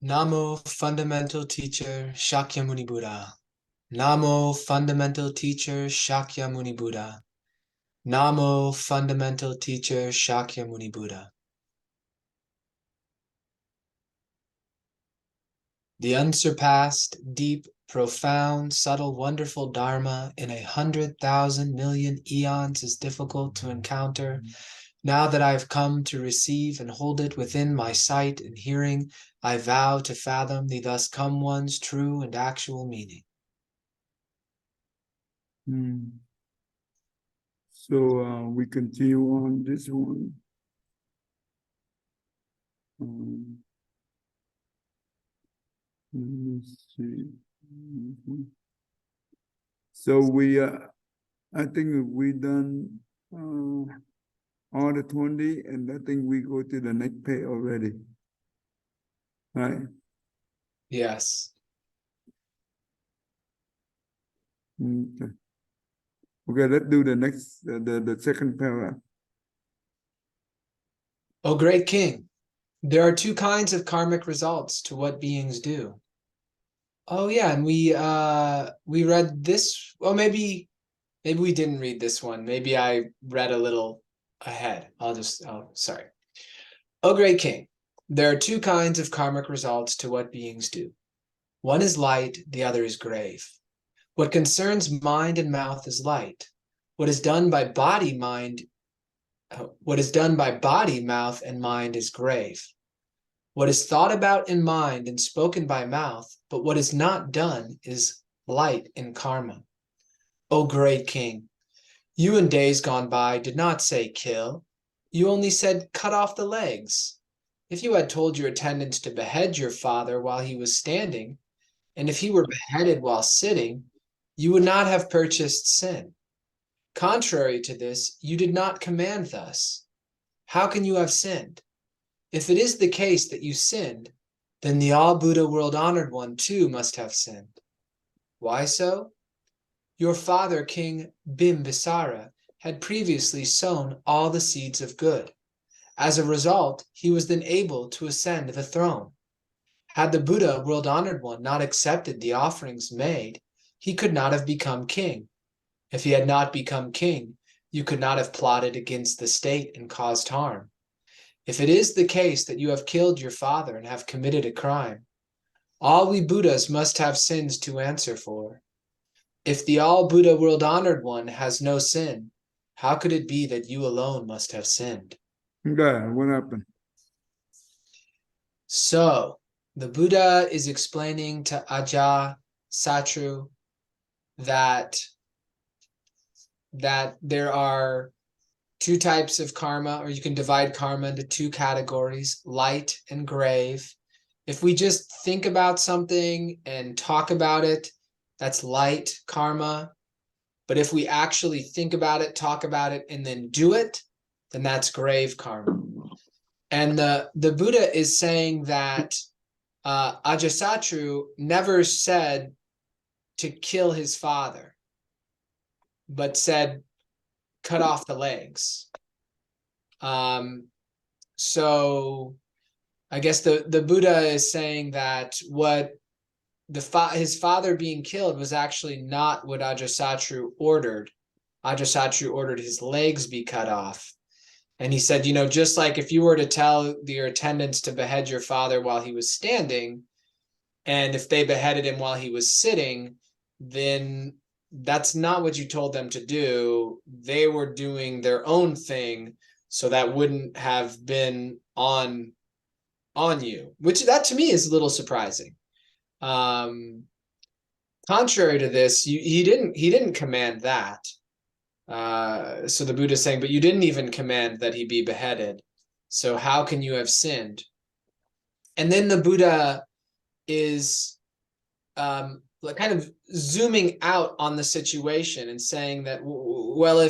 Namo Fundamental Teacher Shakyamuni Buddha. Namo Fundamental Teacher Shakyamuni Buddha. Namo Fundamental Teacher Shakyamuni Buddha. The unsurpassed, deep, profound, subtle, wonderful Dharma in 100,000 million eons is difficult to encounter. Now that I have come to receive and hold it within my sight and hearing, I vow to fathom the thus come one's true and actual meaning. So we continue on this one. Let me see. So I think we done all the 20, and I think we go to the next page already. Right? Yes. Okay. Okay, let's do the next, the second paragraph. O great king, there are two kinds of karmic results to what beings do. Oh yeah, and we read this. Well, maybe we didn't read this one. Maybe I read a little ahead. Sorry. O great king, there are two kinds of karmic results to what beings do. One is light, the other is grave. What concerns mind and mouth is light. What is done by body, mouth, and mind is grave. What is thought about in mind and spoken by mouth, but what is not done is light in karma. O great king, you in days gone by did not say kill. You only said cut off the legs. If you had told your attendants to behead your father while he was standing, and if he were beheaded while sitting, you would not have purchased sin. Contrary to this, you did not command thus. How can you have sinned? If it is the case that you sinned, then the all-Buddha world-honored one too must have sinned. Why so? Your father, King Bimbisara, had previously sown all the seeds of good. As a result, he was then able to ascend the throne. Had the Buddha, world-honored one, not accepted the offerings made, he could not have become king. If he had not become king, you could not have plotted against the state and caused harm. If it is the case that you have killed your father and have committed a crime, all we Buddhas must have sins to answer for. If the all-Buddha world-honored one has no sin, how could it be that you alone must have sinned? Okay, what happened? So, the Buddha is explaining to Ajatasatru that there are two types of karma, or you can divide karma into two categories, light and grave. If we just think about something and talk about it, that's light karma. But if we actually think about it, talk about it, and then do it, then that's grave karma. And the Buddha is saying that Ajatasatru never said to kill his father, but said cut off the legs. So I guess the Buddha is saying that what his father being killed was actually not what Ajatasatru ordered. Ajatasatru ordered his legs be cut off. And he said, you know, just like if you were to tell your attendants to behead your father while he was standing, and if they beheaded him while he was sitting, then that's not what you told them to do. They were doing their own thing, so that wouldn't have been on you, which that to me is a little surprising. Contrary to this, he didn't command that. So the Buddha is saying, but you didn't even command that he be beheaded. So how can you have sinned? And then the Buddha is kind of zooming out on the situation and saying that, well,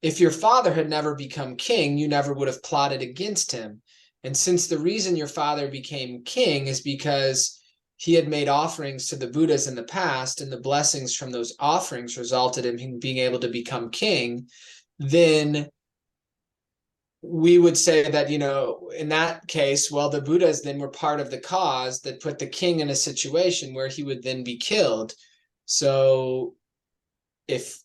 if your father had never become king, you never would have plotted against him. And since the reason your father became king is because he had made offerings to the Buddhas in the past, and the blessings from those offerings resulted in him being able to become king, then we would say that, in that case, well, the Buddhas then were part of the cause that put the king in a situation where he would then be killed. So if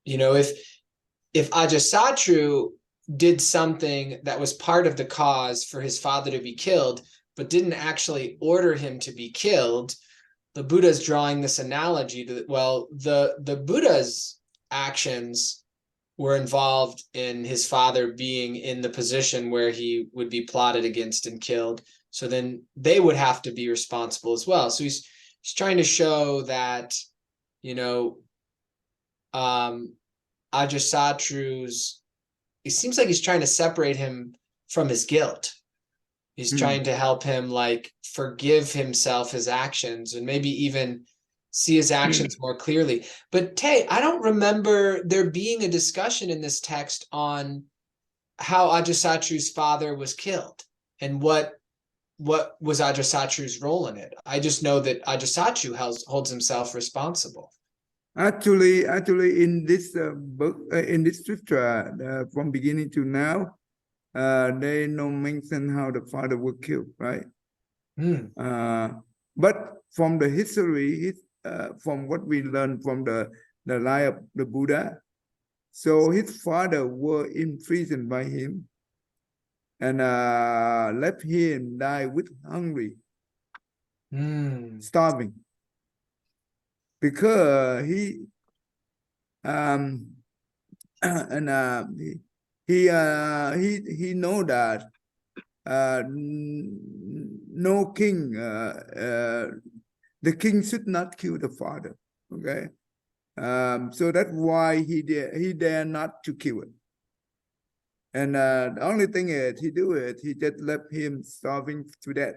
Ajatasatru did something that was part of the cause for his father to be killed, but didn't actually order him to be killed, the Buddha's drawing this analogy that, well, the Buddha's actions were involved in his father being in the position where he would be plotted against and killed. So then they would have to be responsible as well. So he's trying to show that, Ajatasatru's, it seems like he's trying to separate him from his guilt. He's trying to help him forgive himself his actions and maybe even see his actions more clearly. But Tay, I don't remember there being a discussion in this text on how Ajatasatru's father was killed and what was Ajatasatru's role in it. I just know that Ajatasatru holds himself responsible. Actually, in this book, in this scripture, from beginning to now, they no mention how the father was killed, right? But from the history, from what we learned from the life of the Buddha, so his father were imprisoned by him and left him die with hungry, starving, because he and he know that no king, the king should not kill the father. Okay, so that's why he dare not to kill it. And the only thing is he just left him starving to death.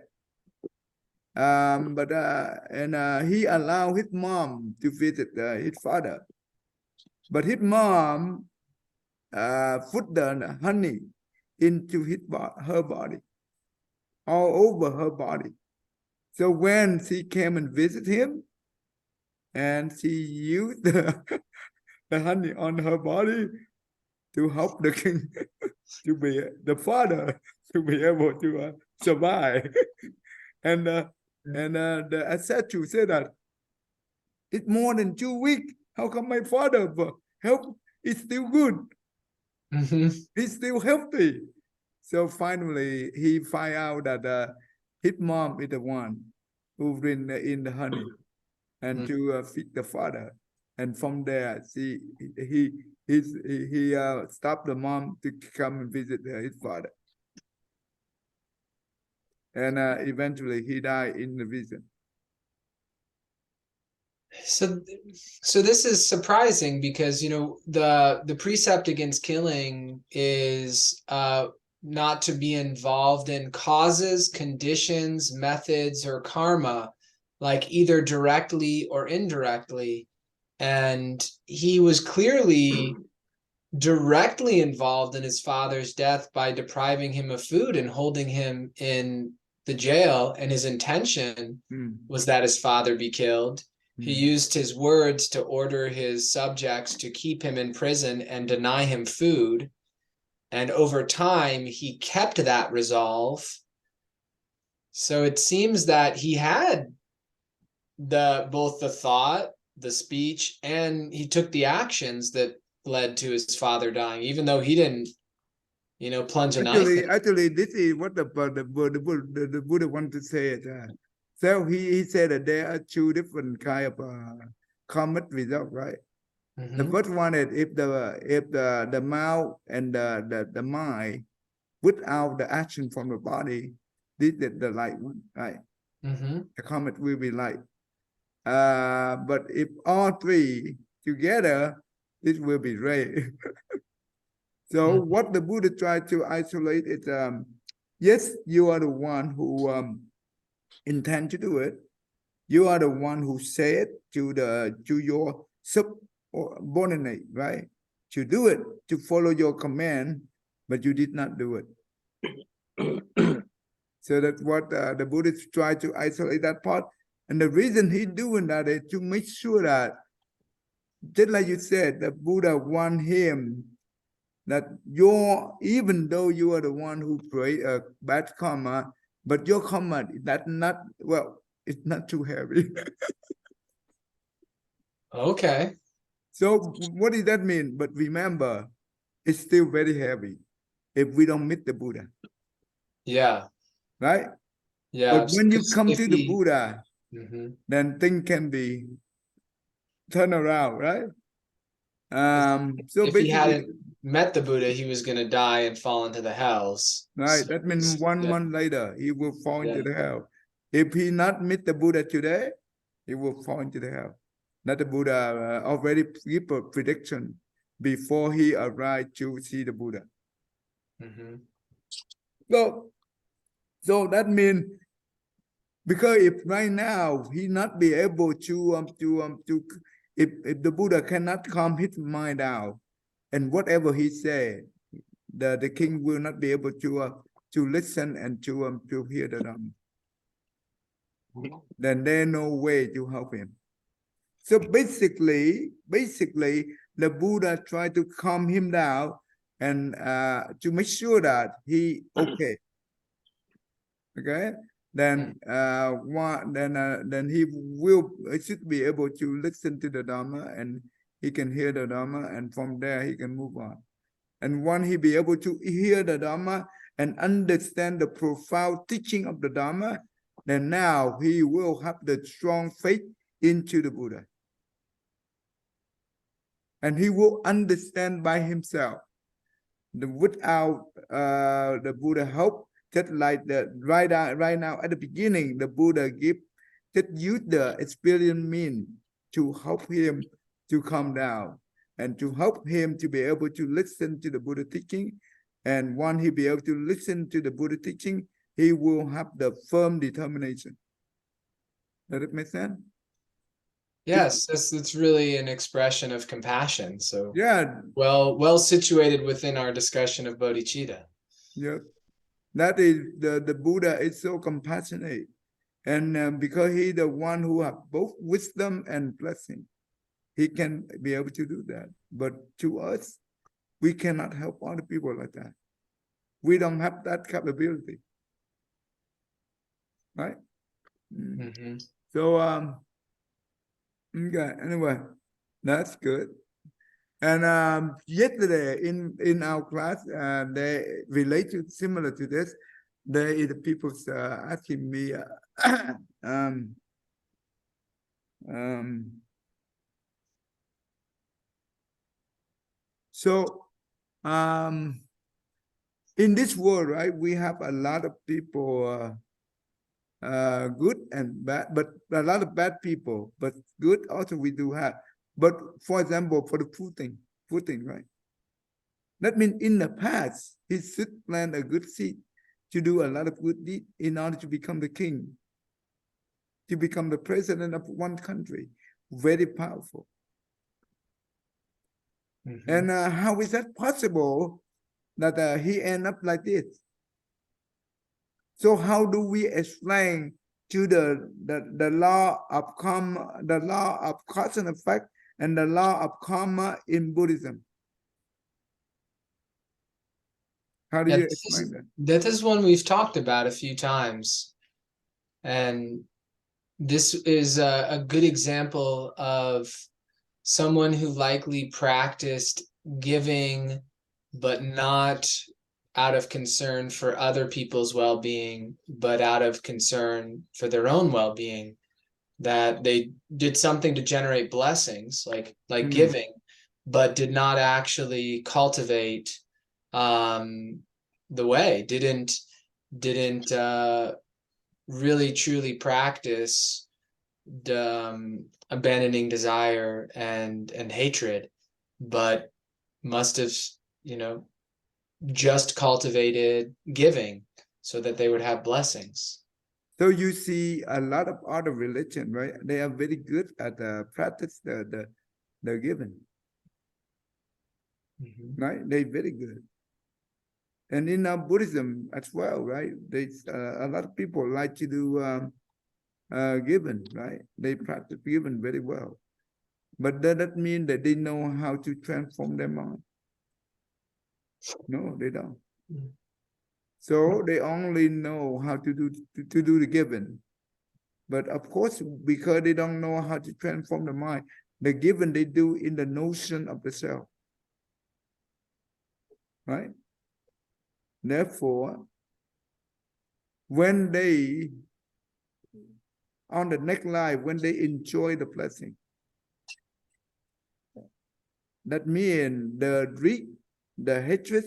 But he allowed his mom to visit his father, but his mom put the honey into her body, all over her body. So when she came and visit him, and she used the honey on her body to help the king to be the father to be able to survive. And the Ajatasatru said that it's more than 2 weeks. How come my father health is still good? He's still healthy. So finally, he find out that his mom is the one who's been in the honey and to feed the father. And from there, he stopped the mom to come and visit his father. And eventually, he died in the vision. So this is surprising because the precept against killing is not to be involved in causes, conditions, methods, or karma, like either directly or indirectly. And he was clearly directly involved in his father's death by depriving him of food and holding him in the jail. And his intention was that his father be killed. He used his words to order his subjects to keep him in prison and deny him food. And over time, he kept that resolve. So it seems that he had both the thought, the speech, and he took the actions that led to his father dying, even though he didn't, plunge a knife in. Actually, this is what the Buddha wanted to say. So he said that there are 2 different kind of karmic results, right? The first one is if the mouth and the mind without the action from the body, this is the light one, right? The karmic will be light. But if all 3 together, it will be ray. So what the Buddha tried to isolate is, yes, you are the one who intend to do it. You are the one who say it to your subordinate, right? To do it, to follow your command, but you did not do it. So that's what the Buddhists try to isolate that part. And the reason he's doing that is to make sure that, just like you said, the Buddha want him that even though you are the one who create a bad karma, but your karma that not well, it's not too heavy. Okay. So what does that mean? But remember, it's still very heavy if we don't meet the Buddha, Yeah. right? Yeah. But when you 'Cause come if to the he, Buddha, Mhm. then things can be turned around, right? if, So if he basically, hadn't met the Buddha, he was going to die and fall into the hells. right, So that means one yeah, month later, he will fall into yeah. the hell. If he not meet the Buddha today, he will fall into the hell. Not the Buddha already give a prediction before he arrived to see the Buddha. Hmm. So, so that means because if right now he not be able to if the Buddha cannot calm his mind out, and whatever he say, the king will not be able to listen and to hear the Dhamma. Then there's no way to help him. So basically, the Buddha tried to calm him down and to make sure that he okay. Okay, then then he should be able to listen to the Dhamma and he can hear the Dhamma, and from there he can move on. And once he be able to hear the Dhamma and understand the profound teaching of the Dhamma, then now he will have the strong faith into the Buddha. And he will understand by himself. Without the Buddha help, just like the right now at the beginning, the Buddha just use the experience mean to help him to calm down and to help him to be able to listen to the Buddha teaching. And once he be able to listen to the Buddha teaching, he will have the firm determination. Does it make sense? Yes, that's really an expression of compassion. So Yeah, well situated within our discussion of bodhicitta. yeah. That is the Buddha is so compassionate. And because he's the one who have both wisdom and blessing, he can be able to do that. But to us, we cannot help other people like that. We don't have that capability, right? Mm-hmm. So okay. Anyway, that's good. And yesterday in our class, they related similar to this. There is people asking me. Um, so in this world, right, we have a lot of people, good and bad, but a lot of bad people, but good also we do have. But for example, for the food thing, right? That means in the past, he should plant a good seed to do a lot of good deed in order to become the king, to become the president of one country. Very powerful. Mm-hmm. And how is that possible that he end up like this? So how do we explain to the law of karma, the law of cause and effect, and the law of karma in Buddhism? How do Yeah, you explain that? that is one we've talked about a few times. And this is a good example of someone who likely practiced giving, but not out of concern for other people's well-being, but out of concern for their own well-being, that they did something to generate blessings, like giving, but did not actually cultivate the way, didn't really truly practice abandoning desire and hatred, but must have, you know, just cultivated giving so that they would have blessings. So you see a lot of other religion, right? They are very good at practice the giving, Mm-hmm. right? They're very good. And in Buddhism as well, right? There's a lot of people like to do giving, right? They practice giving very well. But that doesn't mean that they know how to transform their mind. No, they don't. Mm. So they only know how to do the given. But of course, because they don't know how to transform the mind, the given they do in the notion of the self. Right? Therefore, when they, on the next life, when they enjoy the blessing, that means the greed, the hatred,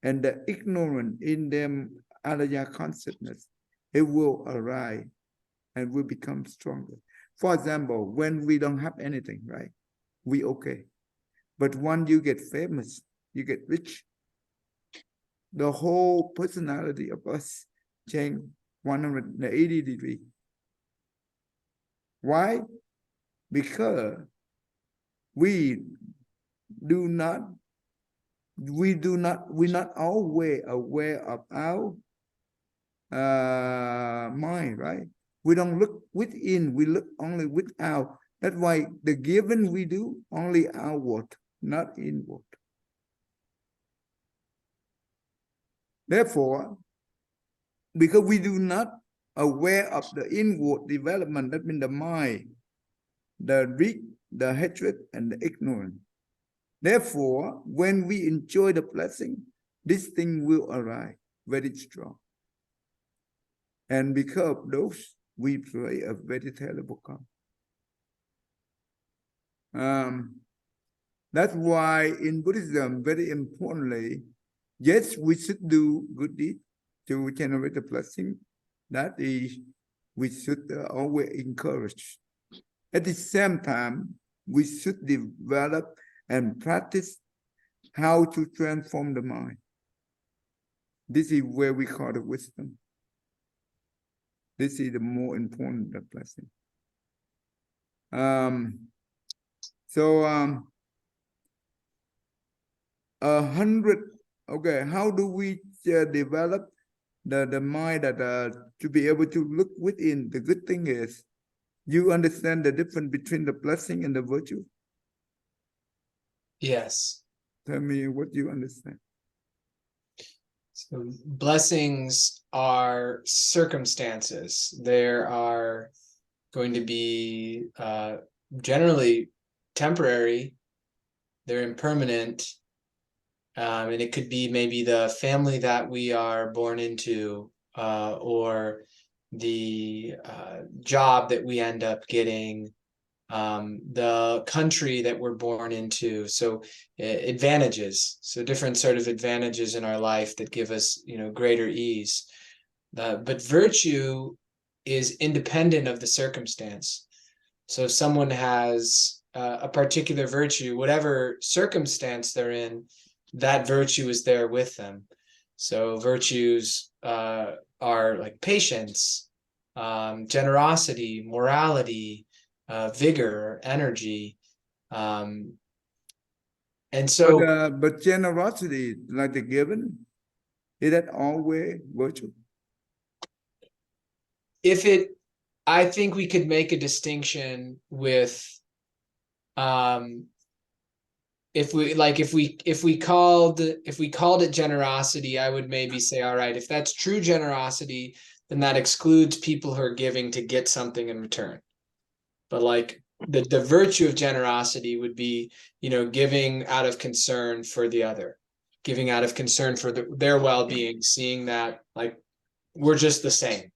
and the ignorance in them alaya consciousness, it will arise and will become stronger. For example, when we don't have anything, right? We okay. But when you get famous, you get rich, the whole personality of us change 180 degrees. Why? Because we're not always aware of our mind, right? We don't look within, we look only without. That's why the given we do only outward, not inward. Therefore, because we do not aware of the inward development, that means the mind, the greed, the hatred, and the ignorance. Therefore, when we enjoy the blessing, this thing will arise very strong. And because of those, we play a very terrible card. That's why in Buddhism, very importantly, yes, we should do good deeds to generate the blessing. That is, we should always encourage. At the same time, we should develop and practice how to transform the mind. This is where we call the wisdom. This is the more important blessing. So 100. Okay, how do we develop the mind that to be able to look within? The good thing is, you understand the difference between the blessing and the virtue? Yes. Tell me what you understand. So blessings are circumstances. There are going to be generally temporary. They're impermanent. And it could be maybe the family that we are born into, or the job that we end up getting, the country that we're born into. So advantages, so different sort of advantages in our life that give us, greater ease. But virtue is independent of the circumstance. So if someone has a particular virtue, whatever circumstance they're in, that virtue is there with them. So virtues are like patience, generosity, morality, vigor, energy. And so but generosity, like the given, is that always virtue? I think we could make a distinction with if we called it generosity, I would maybe say, all right, if that's true generosity, then that excludes people who are giving to get something in return. But like the virtue of generosity would be, giving out of concern for the other, giving out of concern for their well-being, seeing that like we're just the same.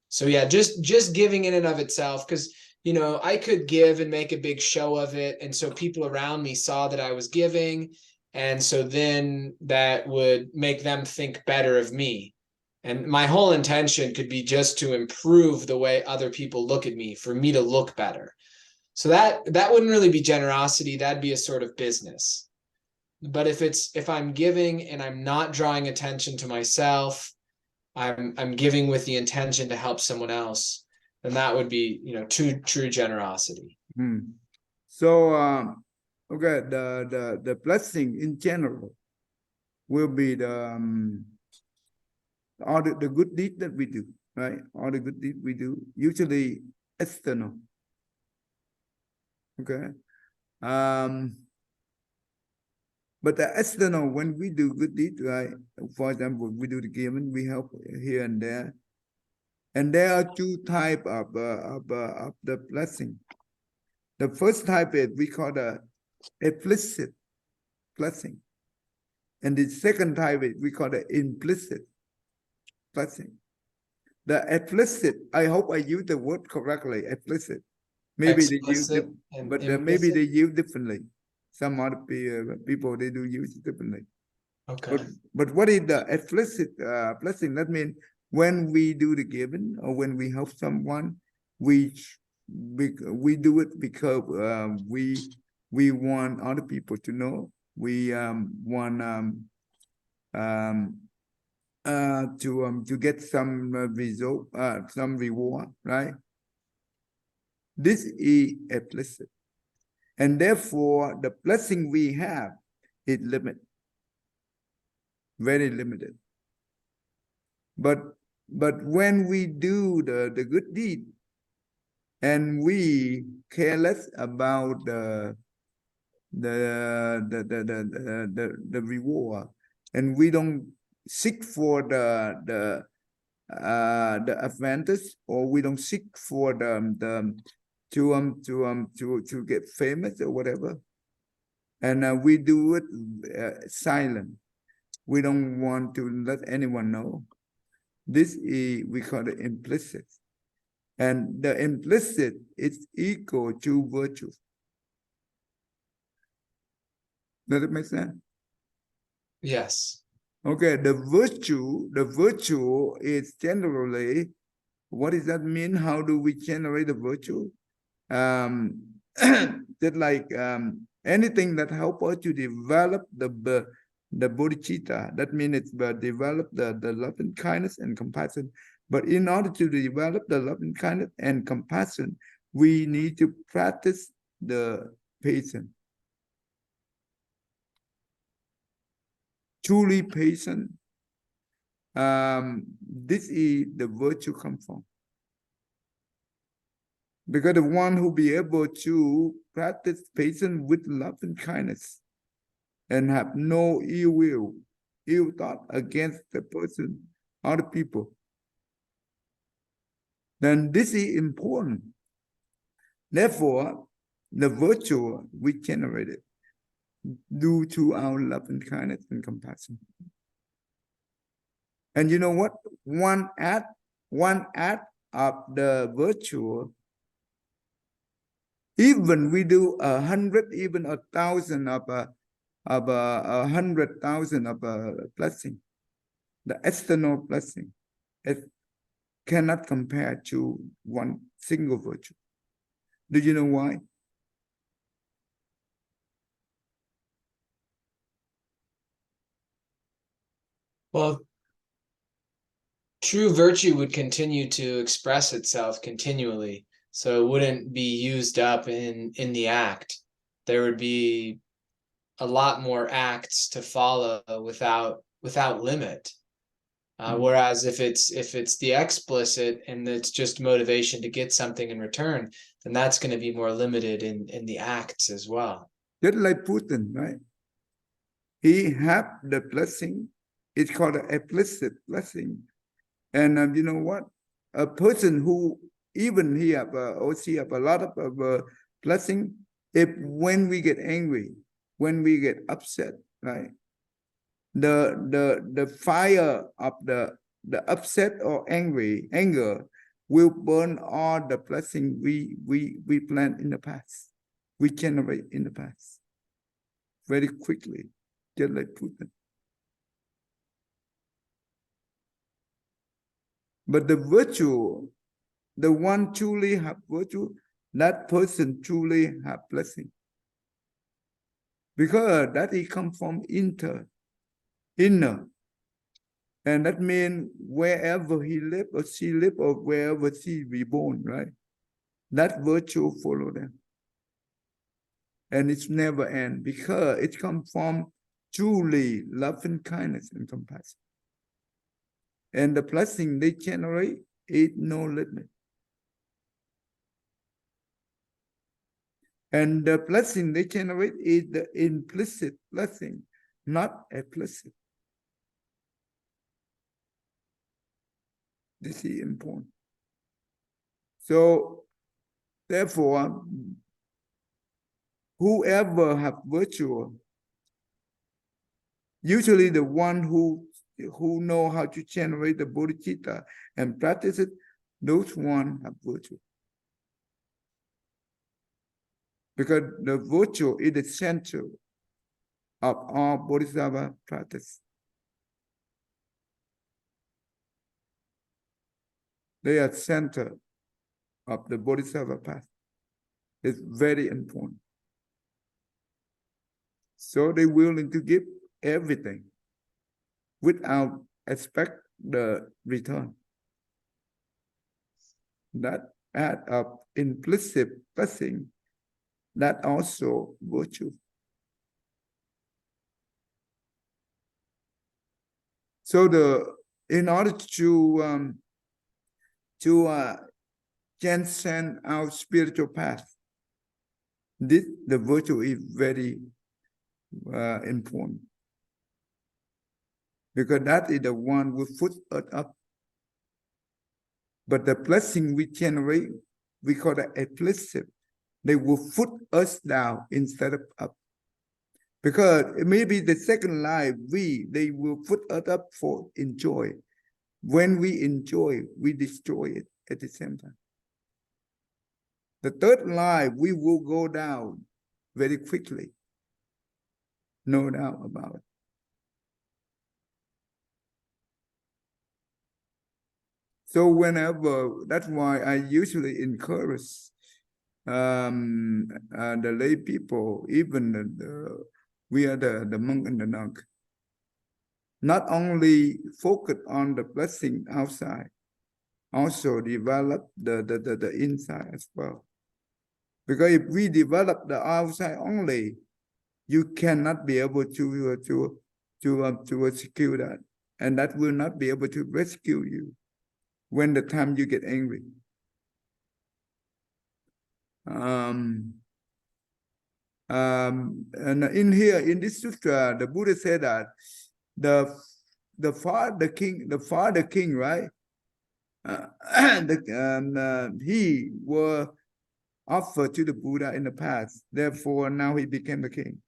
So yeah, just giving in and of itself, because I could give and make a big show of it, and so people around me saw that I was giving, and so then that would make them think better of me. And my whole intention could be just to improve the way other people look at me, for me to look better. So that wouldn't really be generosity, that'd be a sort of business. But if I'm giving and I'm not drawing attention to myself, I'm giving with the intention to help someone else, then that would be, true generosity. So okay, the blessing in general will be all the good deed that we do, right? All the good deed we do, usually external. Okay. But the external, when we do good deed, right? For example, we do the giving, we help here and there. And there are two types of the blessing. The first type is we call the explicit blessing. And the second type is we call the implicit blessing. The explicit, I hope I use the word correctly, explicit. Maybe they use Explicit it, and but maybe implicit? they use differently. Some other people, they do use it differently. Okay. But what is the explicit blessing? That means when we do the giving or when we help someone, we do it because we want other people to know. We want to get some result, some reward, right? This is explicit, and therefore the blessing we have is limited, very limited. But when we do the good deed and we care less about the reward, and we don't seek for the advantage, or we don't seek for to get famous or whatever, and we do it silent. We don't want to let anyone know. This is, we call it implicit. And the implicit is equal to virtue. Does it make sense? Yes. Okay, the virtue is generally, what does that mean? How do we generate the virtue? Just like anything that helps us to develop the bodhicitta, that means it's develop the love and kindness and compassion. But in order to develop the love and kindness and compassion, we need to practice the patience. Truly patient. This is the virtue come from. Because the one who be able to practice patience with love and kindness and have no ill will, ill thought against the person, other people, then this is important. Therefore, the virtue we generated due to our love and kindness and compassion. And you know what? One act of the virtue, even we do 100, even 1,000 of 100,000 of a blessing, the external blessing, it cannot compare to one single virtue. Do you know why? Well, true virtue would continue to express itself continually, so it wouldn't be used up in the act. There would be a lot more acts to follow without limit. Whereas if it's the explicit and it's just motivation to get something in return, then that's going to be more limited in the acts as well. Just like Putin, right? He have the blessing. It's called an explicit blessing. And you know what? A person who even he have or she have a lot of blessing, if when we get angry, when we get upset, right? The fire of the upset or anger will burn all the blessing we planned in the past, we generate in the past very quickly, just like Putin. But the virtue, the one truly have virtue, that person truly have blessing. Because that it comes from inner. And that means wherever he live or she live or wherever she be born, right? That virtue follow them. And it's never end because it comes from truly love and kindness and compassion. And the blessing they generate is no limit. And the blessing they generate is the implicit blessing. not explicit. This is important. So, therefore, whoever have virtue, usually the one who know how to generate the bodhicitta and practice it, those one have virtue. Because the virtue is the center of all bodhisattva practice. They are center of the bodhisattva path. It's very important. So they're willing to give everything without expect the return. That act of implicit blessing, that also virtue. So in order to transcend our spiritual path, the virtue is very important, because that is the one who puts us up. But the blessing we generate, we call it explicit. They will put us down instead of up. Because maybe the second life, they will put us up for enjoy. When we enjoy, we destroy it at the same time. The third life, we will go down very quickly. No doubt about it. So whenever, that's why I usually encourage the lay people, even we are the monk and the nun, not only focus on the blessing outside, also develop the inside as well. Because if we develop the outside only, you cannot be able to execute that, and that will not be able to rescue you when the time you get angry. And in here, in this sutra, the Buddha said that the father king, right? He was offered to the Buddha in the past. Therefore, now he became the king.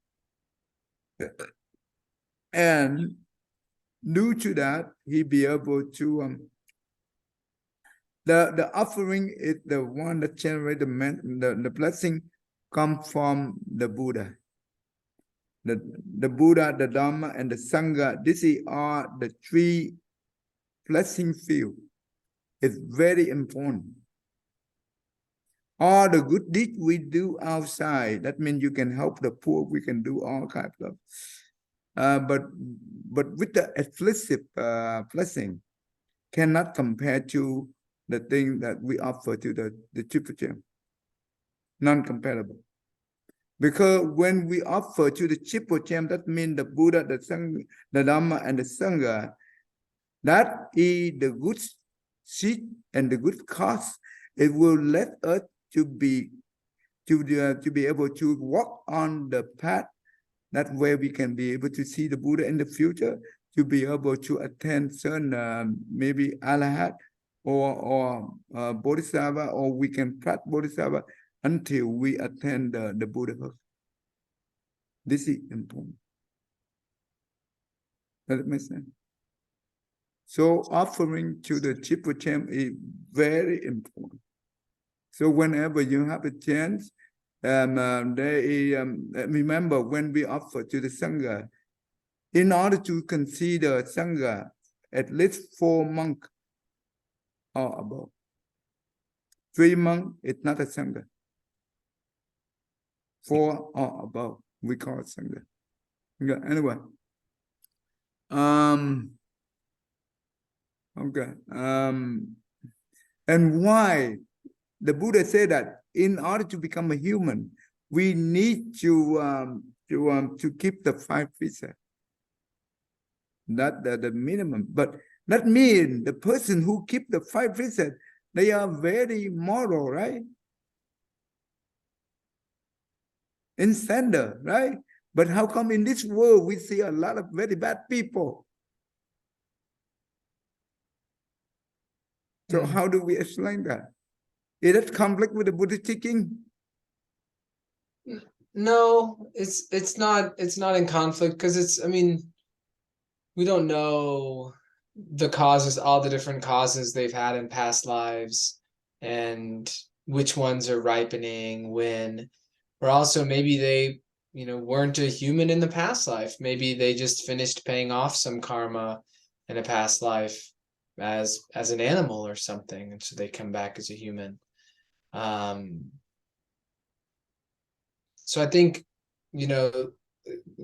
And due to that, he be able to the offering is the one that generates the blessing come from the Buddha. The Buddha, the Dhamma, and the Sangha, these are the three blessing field. It's very important. All the good deeds we do outside, that means you can help the poor, we can do all kinds of but with the explicit blessing, cannot compare to the thing that we offer to the Triple Gem. Non-comparable. Because when we offer to the Triple Gem, that means the Buddha, the Sangha, the Dhamma, and the Sangha, that is the good seed and the good cause. It will let us to be able to walk on the path. That way we can be able to see the Buddha in the future, to be able to attain certain maybe Arahat or Bodhisattva, or we can practice Bodhisattva until we attain the Buddhahood. This is important. Does it make sense? So offering to the Triple Gem is very important. So whenever you have a chance, remember when we offer to the Sangha, in order to consider Sangha, at least 4 monks or above. 3 monks is not a Sangha. 4 or above, we call it Sangha. Yeah, anyway. Okay. And why the Buddha said that in order to become a human, we need to keep the 5 precepts. Not the minimum, but that means the person who keep the 5 precepts, they are very moral, right? In standard, right? But how come in this world we see a lot of very bad people? So how do we explain that? Is that conflict with the Buddhist teaching? No, it's not in conflict because we don't know the causes, all the different causes they've had in past lives, and which ones are ripening when, or also maybe they, weren't a human in the past life. Maybe they just finished paying off some karma in a past life as an animal or something, and so they come back as a human. So I think,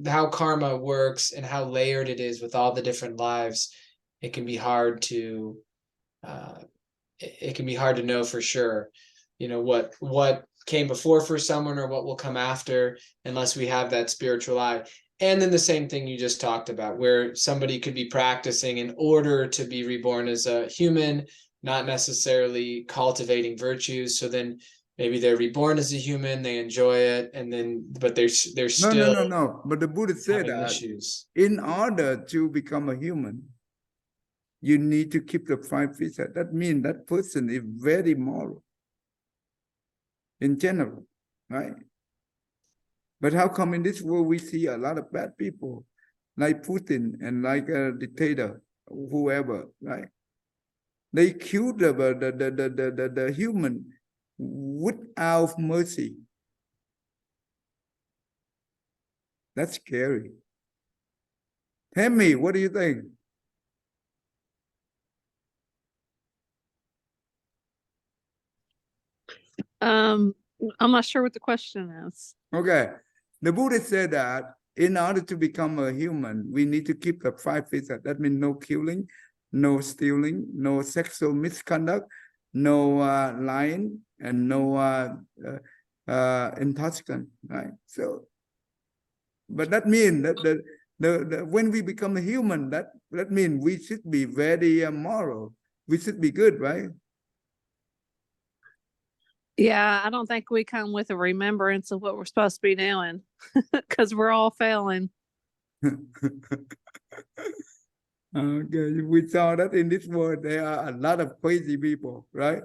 how karma works and how layered it is with all the different lives, it can be hard to know for sure, what came before for someone or what will come after, unless we have that spiritual eye. And then the same thing you just talked about, where somebody could be practicing in order to be reborn as a human, not necessarily cultivating virtues. So then maybe they're reborn as a human, they enjoy it, and then but they're still No. But the Buddha said having that issues. in order to become a human, you need to keep the 5 precepts. That means that person is very moral in general, right? But how come in this world we see a lot of bad people like Putin and like a dictator, whoever, right? They kill the human without mercy. That's scary. Tell me, what do you think? I'm not sure what the question is. Okay. The Buddha said that in order to become a human, we need to keep the 5 precepts. That means no killing, no stealing, no sexual misconduct, no lying, and no intoxicant, right? So, but that means that when we become a human, that means we should be very moral. We should be good, right? Yeah, I don't think we come with a remembrance of what we're supposed to be doing because we're all failing. Okay, we saw that in this world there are a lot of crazy people, right?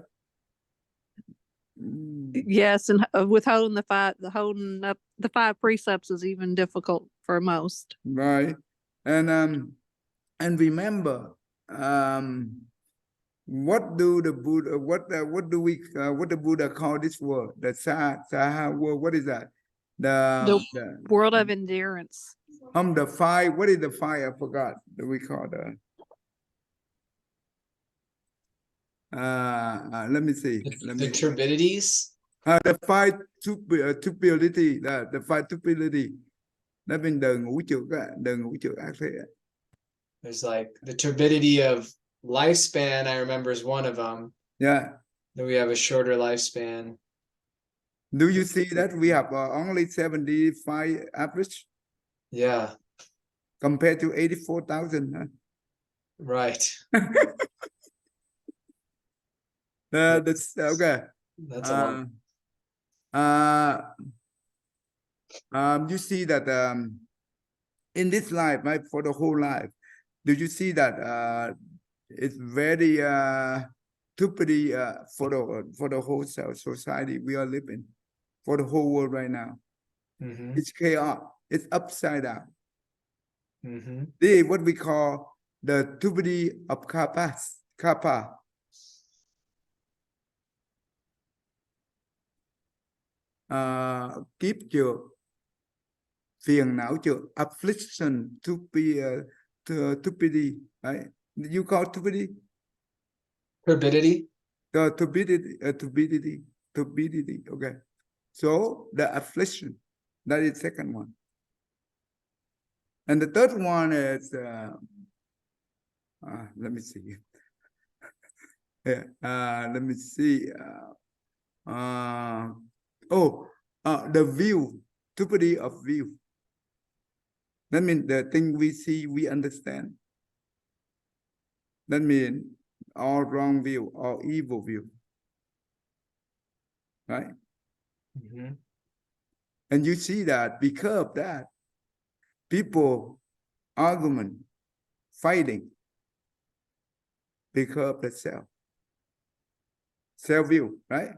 Yes, and withholding holding up the 5 precepts is even difficult for most. Right, and remember, what do the Buddha, what the Buddha call this world? The Saha world. What is that? The world of endurance. The 5. What is the 5? I forgot. That we call the. Let me see. The turbidities. The 5 stupidity. The 5 stupidity. That means đời ngũ trượt ác thế. There's like the turbidity of lifespan, I remember, is one of them. Yeah. Then we have a shorter lifespan. Do you see that we have only 75 average? Yeah. Compared to 84,000. Huh? Right. That's okay. That's a lot. You see that in this life, right, for the whole life, do you see that it's very stupidity for the whole society we are living, for the whole world right now? It's chaos. It's upside down. This is what we call the stupidity of kappa. Kiếp trượt, phiền não trượt, affliction, stupidity, right? You call stupidity? Turbidity. Turbidity. Okay. So the affliction, that is second one. And the third one is, let me see. Let me see. The view, stupidity of view. That means the thing we see, we understand. That means all wrong view, all evil view. Right? And you see that because of that, people argument, fighting because of the self view, right?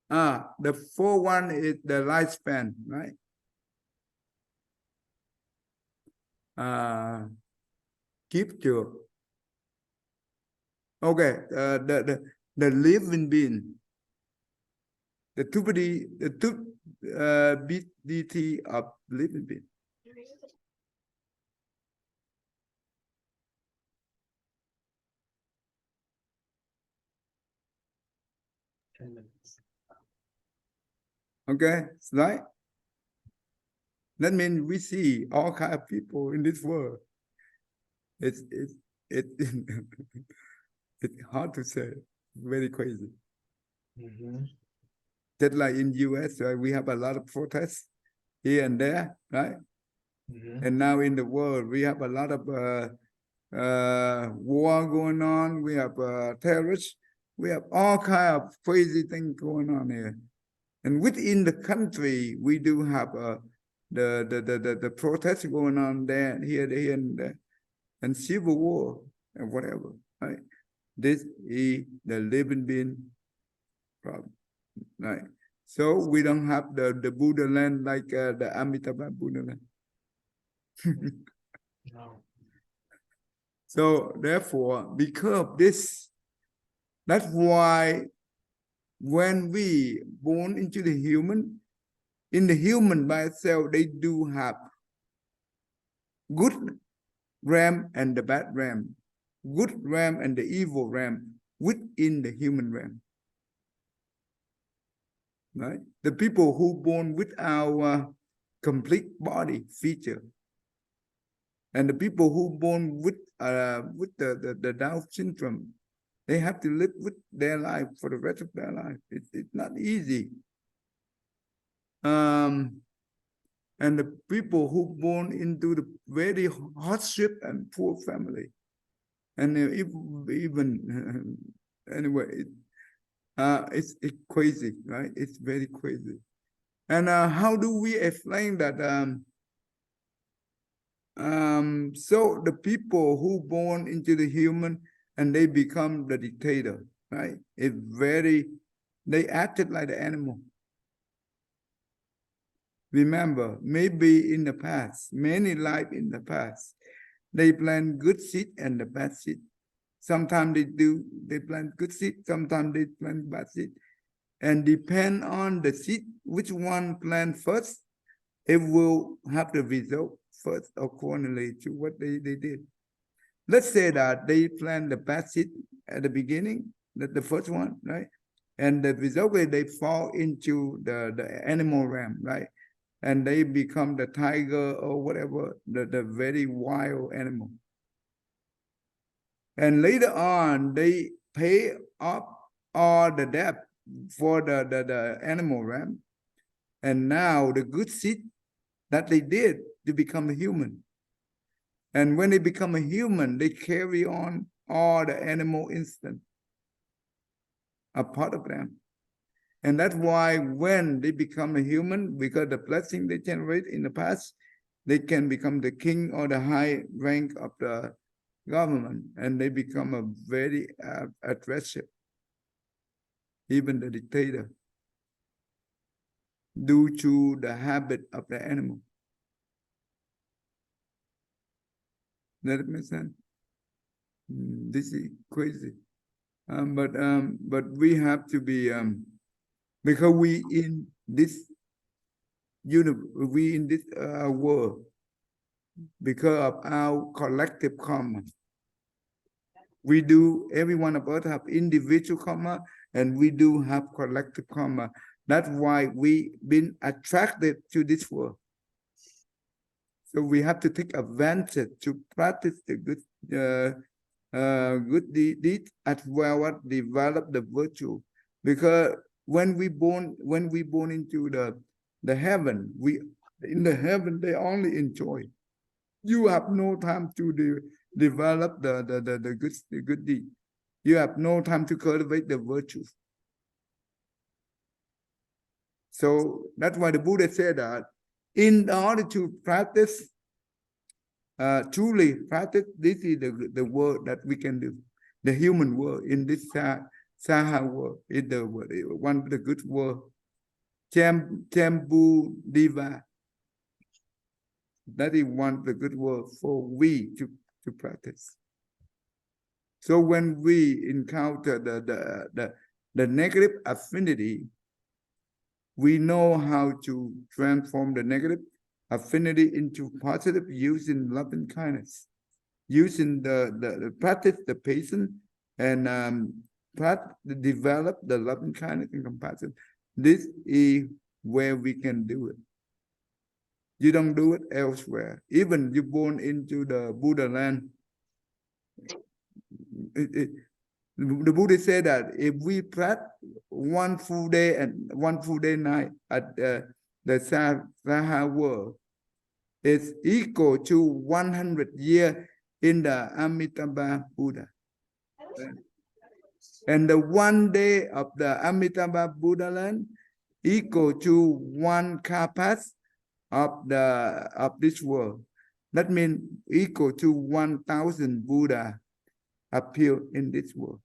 The fourth one is the lifespan, right? Keep your okay. The living being, the stupidity of living being. Okay, right? That means we see all kinds of people in this world. It's it's hard to say. Very crazy. Mm-hmm. Just like in US, right? We have a lot of protests here and there, right? Mm-hmm. And now in the world, we have a lot of war going on. We have terrorists. We have all kinds of crazy things going on here. And within the country, we do have the protests going on there, here and there, and civil war and whatever, right? This is the living being problem, right? So we don't have the Buddha land like the Amitabha Buddha land. No. So therefore, because of this, that's why when we born into the human, in the human by itself, they do have good realm and the bad realm, good realm and the evil realm within the human realm. Right? The people who born with our complete body feature, and the people who born with the Down syndrome, they have to live with their life for the rest of their life. It's not easy. And the people who born into the very hardship and poor family, and even anyway, it's crazy, right? It's very crazy. And how do we explain that? So the people who born into the human and they become the dictator, right? They acted like the animal. Remember, maybe in the past, many life in the past, they plant good seed and the bad seed. Sometimes they plant good seed, sometimes they plant bad seed. And depend on the seed, which one plant first, it will have the result first accordingly to what they did. Let's say that they plant the bad seed at the beginning, the first one, right? And the result is they fall into the animal realm, right? And they become the tiger or whatever, the very wild animal. And later on, they pay off all the debt for the animal realm. And now the good seed that they did to become a human. And when they become a human, they carry on all the animal instinct, a part of them. And that's why when they become a human, because the blessing they generate in the past, they can become the king or the high rank of the government, and they become a very aggressive, even the dictator, due to the habit of the animal. Does that make sense? This is crazy. But we have to be because we in this world, because of our collective karma. Every one of us have individual karma, and we do have collective karma. That's why we been attracted to this world. So we have to take advantage to practice the good deed as well as develop the virtue. Because when we born into the heaven, in the heaven they only enjoy. You have no time to develop the good deed. You have no time to cultivate the virtues. So that's why the Buddha said that in order to practice, truly practice, this is the work that we can do. The human world in this Saha world is the one of the good world. Chambu Diva. That is one of the good words for we to practice. So when we encounter the negative affinity, we know how to transform the negative affinity into positive using loving kindness, using the practice, the patience, and develop the loving kindness and compassion. This is where we can do it. You don't do it elsewhere. Even you born into the Buddha land. The Buddha said that if we practice one full day and one full day night at the Saha world, it's equal to 100 years in the Amitabha Buddha. And the one day of the Amitabha Buddha land equal to one kapas of this world. That means equal to 1,000 Buddha appear in this world.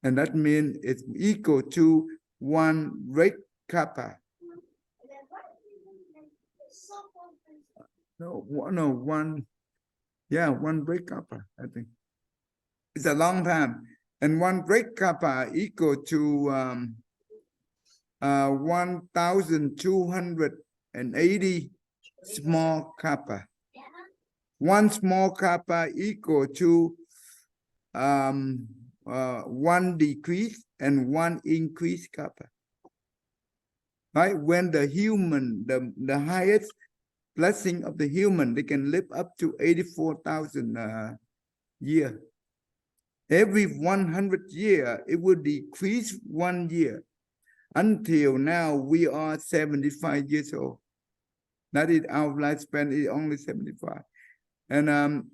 And that means it's equal to one red kappa. One red kappa, I think. It's a long time. And one red kappa equal to 1,280 small kappa. One small kappa equal to one decrease and one increase kappa. Right? When the human, the highest blessing of the human, they can live up to 84,000 years. Every 100 years, it will decrease 1 year. Until now, we are 75 years old. That is our lifespan is only 75. And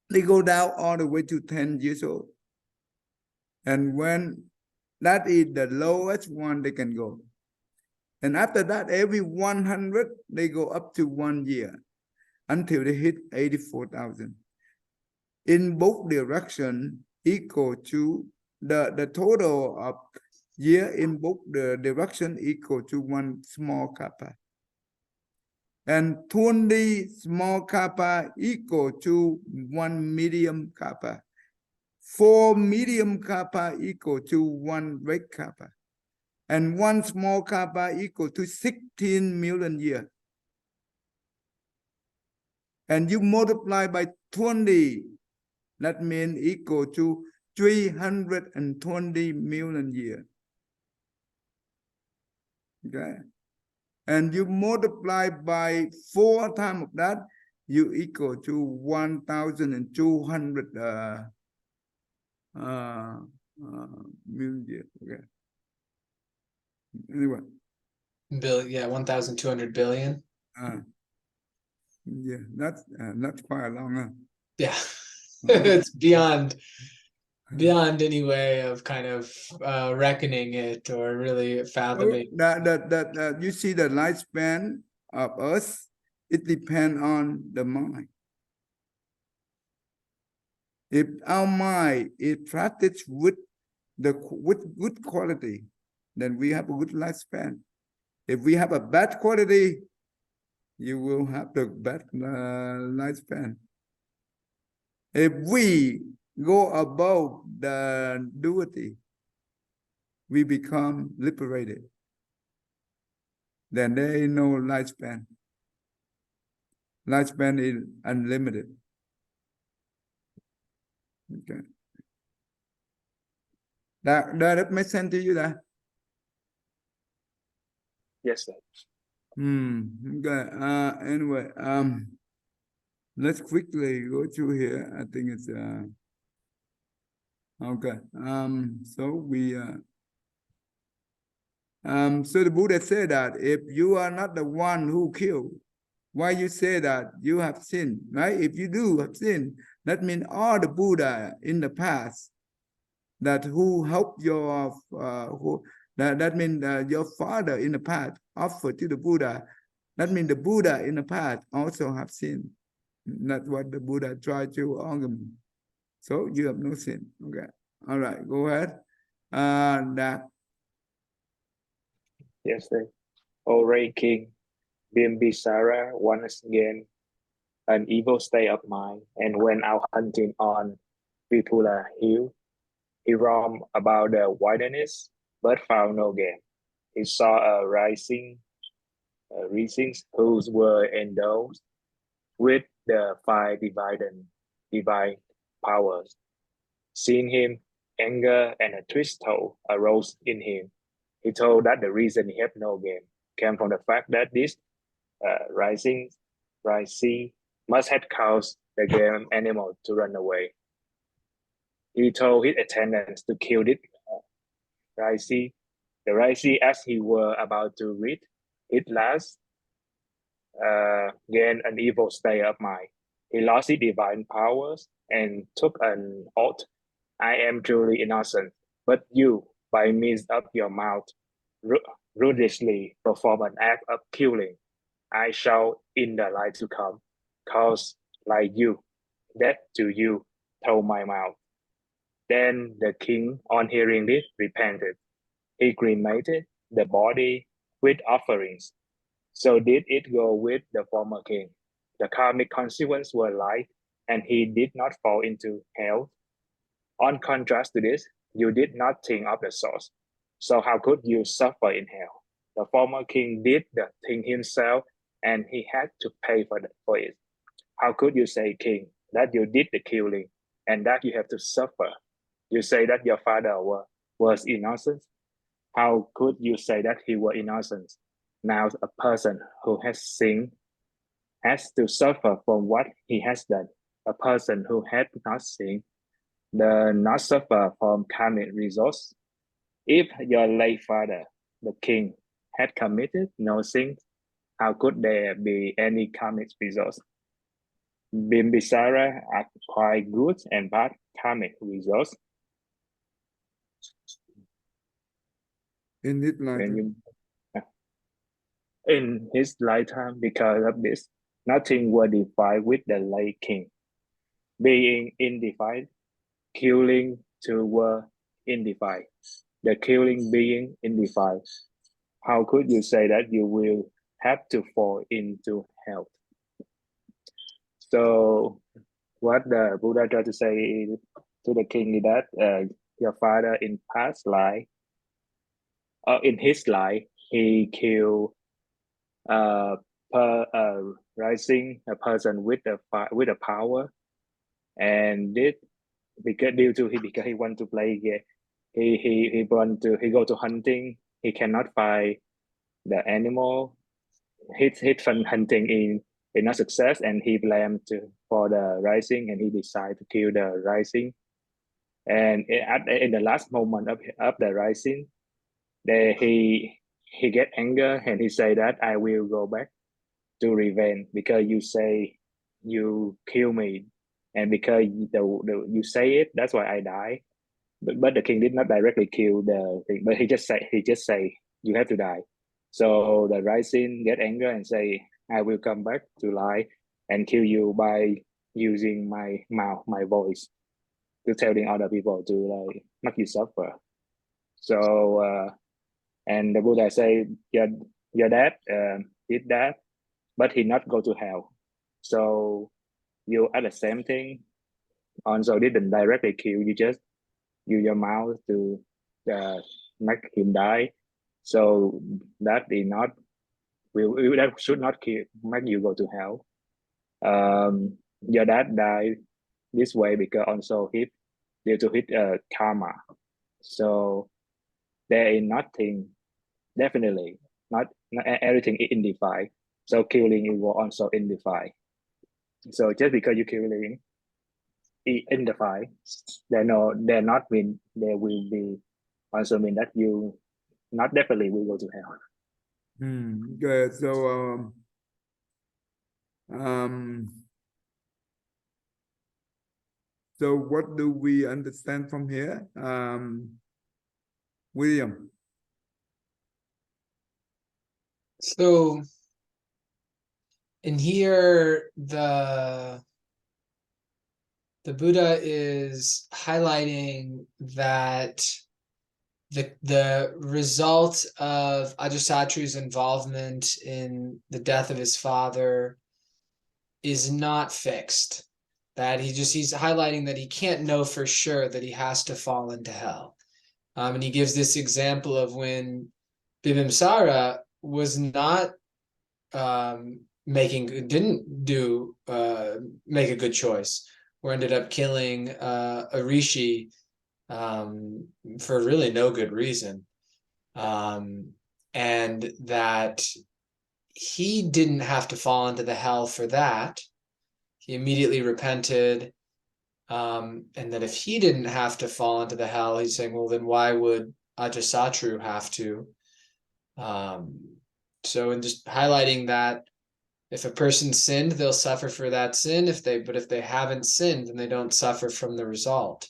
they go down all the way to 10 years old. And when that is the lowest one they can go. And after that, every 100, they go up to 1 year until they hit 84,000. In both directions, equal to the total of year in both the direction equal to one small kappa. And 20 small kappa equal to one medium kappa. 4 medium kappa equal to one red kappa. And one small kappa equal to 16 million years. And you multiply by 20, that means equal to 320 million years. Okay. And you multiply by 4 times of that, you equal to 1,200 million years. Okay. Anyway. 1,200 billion. Yeah, that's quite long. Huh? Yeah, it's beyond any way of kind of reckoning it or really fathoming. That you see the lifespan of us, it depends on the mind. If our mind is practiced with good quality, then we have a good lifespan. If we have a bad quality, you will have the bad lifespan. If we go above the duality, we become liberated. Then there is no lifespan. Lifespan is unlimited. Okay. That makes sense to you, that? Yes, sir. Okay. Anyway, let's quickly go through here. I think it's okay. So we so the Buddha said that if you are not the one who killed, why you say that you have sinned, right? If you do have sinned, that means all the Buddha in the past that who helped your That means your father in the past offered to the Buddha. That means the Buddha in the past also have sin. That's what the Buddha tried to argue. So you have no sin. Okay. All right. Go ahead. That. Yes, sir. O Ray King, Bimbisara once again an evil state of mind, and went out hunting on Vipula Hill. He roamed about the wilderness, but found no game. He saw a rising who were endowed with the five divine powers. Seeing him, anger and a twistle arose in him. He told that the reason he had no game came from the fact that this rising must have caused the game animal to run away. He told his attendants to kill this rising. The rising, as he were about to read it last, gained an evil state of mind. He lost his divine powers and took an oath. I am truly innocent, but you, by means of your mouth, ruthlessly perform an act of killing. I shall, in the life to come, cause like you, death to you through my mouth. Then the king, on hearing this, repented. He cremated the body with offerings. So did it go with the former king. The karmic consequences were light, and he did not fall into hell. On contrast to this, you did not think of the source. So how could you suffer in hell? The former king did the thing himself, and he had to pay for it. How could you say, king, that you did the killing and that you have to suffer? You say that your father was innocent. How could you say that he was innocent? Now a person who has sinned has to suffer from what he has done. A person who had not sinned does not suffer from karmic results. If your late father, the king, had committed no sin, how could there be any karmic results? Bimbisara acquired good and bad karmic results. In his lifetime. In his lifetime, because of this, nothing was defined with the late king. Being indefined, killing two were indefined. The killing being indefined. How could you say that you will have to fall into hell? So what the Buddha tried to say to the king is that your father in past life, in his life, he killed rising a person with a power, and did because he want to play game. He go to hunting. He cannot find the animal. His fun hunting is not success, and he blamed for the rising, and he decided to kill the rising. And in the last moment of the rising, he get anger, and he say that I will go back to revenge because you say you kill me, and because you say it, that's why I die. But the king did not directly kill the thing, but he just say you have to die. So the rising get anger and say, I will come back to life and kill you by using my mouth, my voice, to telling other people to like make you suffer. So and the Buddha say, your dad did that, but he not go to hell. So you at the same thing also didn't directly kill, you just use your mouth to make him die. So that is not that should not make you go to hell. Your dad died this way because also due to his karma. So there is nothing, definitely not everything is undefined. So killing it will also undefined. So just because you killing undefined, they're not mean there will be also mean that you not definitely will go to hell. Good. So what do we understand from here? William? So in here, the Buddha is highlighting that the result of Ajatasatru's involvement in the death of his father is not fixed. That he's highlighting that he can't know for sure that he has to fall into hell. And he gives this example of when Bimimsara was not make a good choice, or ended up killing a rishi for really no good reason, and that he didn't have to fall into the hell for that. He immediately repented, and that if he didn't have to fall into the hell, he's saying, well, then why would Ajatasatru have to? So in just highlighting that if a person sinned, they'll suffer for that sin. But if they haven't sinned, then they don't suffer from the result.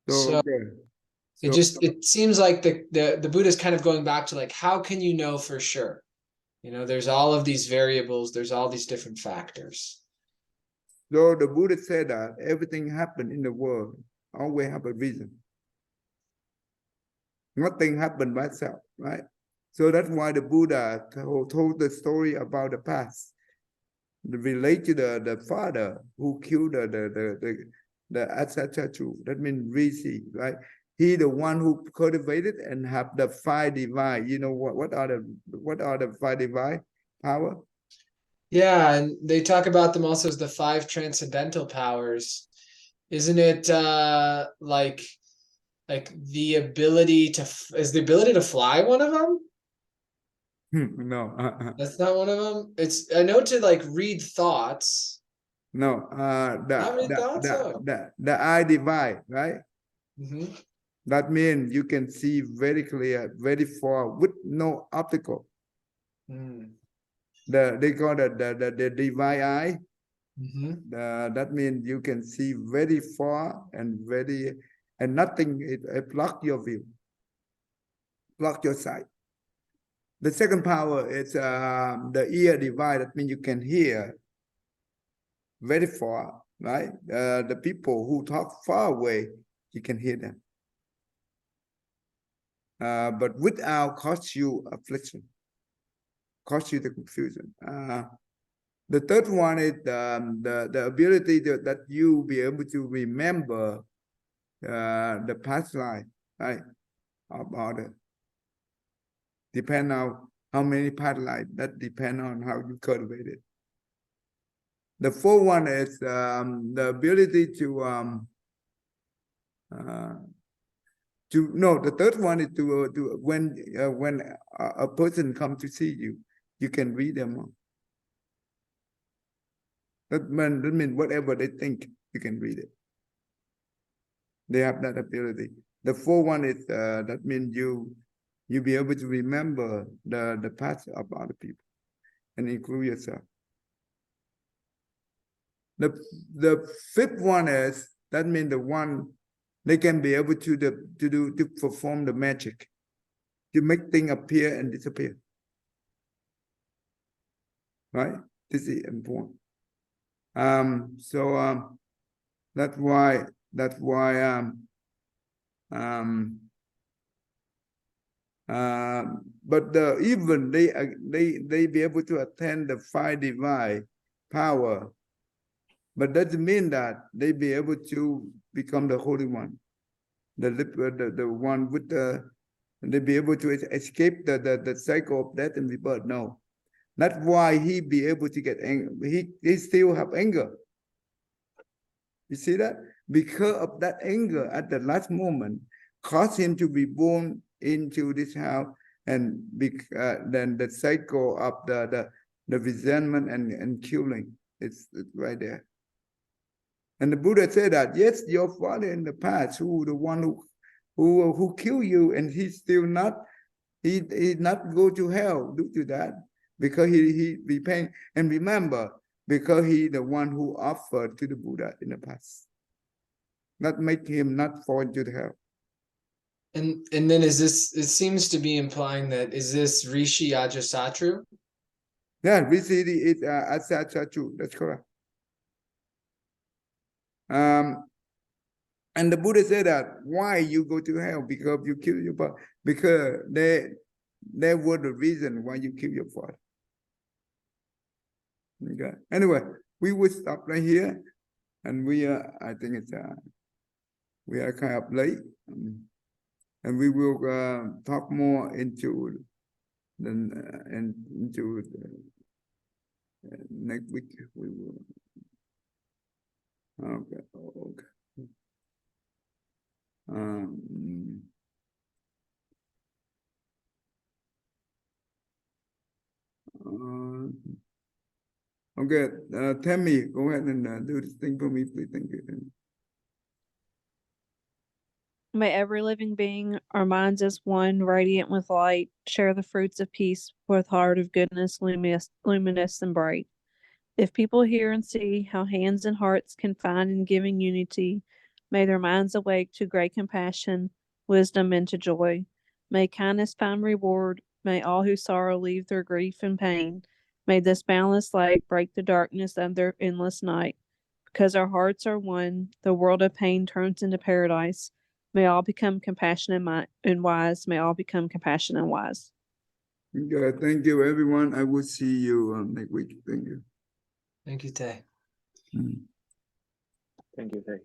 So okay. it seems like the Buddha is kind of going back to like, how can you know for sure? There's all of these variables, there's all these different factors. So the Buddha said that everything happened in the world always have a reason. Nothing happened by itself, right? So that's why the Buddha told the story about the past, relate to the father who killed the Ajatasatru. That means Rishi, right? He the one who cultivated and have the five divine. You know what are the five divine power? Yeah, and they talk about them also as the five transcendental powers. Isn't it like the ability to fly one of them? No, That's not one of them. I know to like read thoughts. no. Not read thoughts. The eye divine, right? Mm-hmm. That means you can see very clear, very far with no obstacle. Mm. They call the divine eye. Mm-hmm. That means you can see very far and nothing it block your view, block your sight. The second power is the ear divine. That means you can hear very far, right? The people who talk far away, you can hear them. But without cause you affliction, cause you the confusion. The third one is the ability that you be able to remember the past life, right? About it. Depend on how many past life. That depend on how you cultivate it. The fourth one is the ability to the third one is to when a person come to see you, you can read them. That means whatever they think, you can read it. They have that ability. The fourth one is that means you be able to remember the past of other people and include yourself. The fifth one is that means the one they can be able to perform the magic, to make things appear and disappear. Right? This is important. That's why but even they be able to attend the five divine power, but doesn't mean that they be able to become the Holy One, the one with they be able to escape the cycle of death and rebirth. No, that's why he be able to get angry. He still have anger. You see that? Because of that anger at the last moment caused him to be born into this house, and then the cycle of the resentment and killing it's right there. And the Buddha said that yes, your father in the past, who the one who killed you, and he's still not go to hell due to that, because he repent. And remember, because he the one who offered to the Buddha in the past, not make him not fall into the hell. And then is this, it seems to be implying that, is this Rishi Ajatasatru? Yeah, Rishi is Ajatasatru. That's correct. And the Buddha said that why you go to hell? Because you kill your father. Because they were the reason why you kill your father. Okay. Anyway, we will stop right here, and we I think it's we are kind of late, and we will talk more into into next week. We will. Okay. Okay. Okay, Tammy, go ahead and do this thing for me, please. Thank you. May every living being, our minds as one, radiant with light, share the fruits of peace with heart of goodness, luminous and bright. If people hear and see how hands and hearts can find in giving unity, may their minds awake to great compassion, wisdom, and to joy. May kindness find reward. May all who sorrow leave their grief and pain. May this boundless light break the darkness of their endless night. Because our hearts are one, the world of pain turns into paradise. May all become compassionate and wise. May all become compassionate and wise. Okay, thank you, everyone. I will see you next week. Thank you. Thank you, Tay. Mm. Thank you, Thầy.